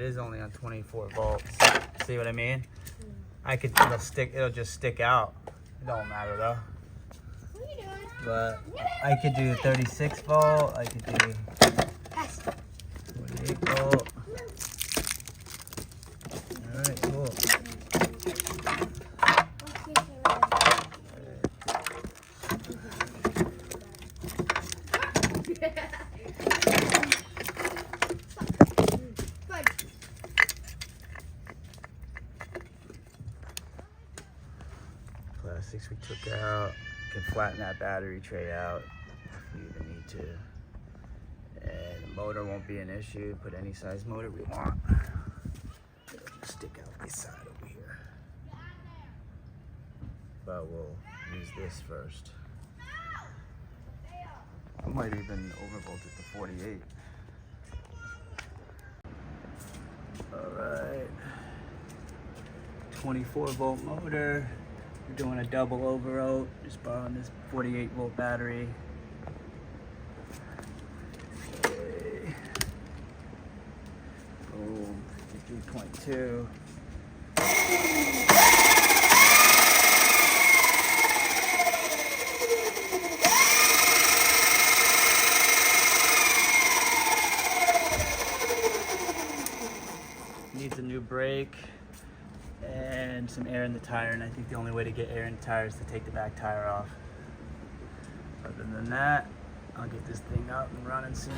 is only on 24 volts. See what I mean? It'll just stick out. It don't matter though. What are you doing? But I could do 36 volt, I could do 28 volt. Alright, cool. Plastics we took out. Can flatten that battery tray out if we even need to. And the motor won't be an issue. Put any size motor we want. It'll just stick out this side over here. But we'll use this first. I might even overvolt it to 48. Alright. 24 volt motor. We're doing a double overvolt, just borrowing this 48 volt battery. Okay. Boom, 53.2. Needs a new brake and some air in the tire, and I think the only way to get air in the tire is to take the back tire off. Other than that, I'll get this thing up and running soon.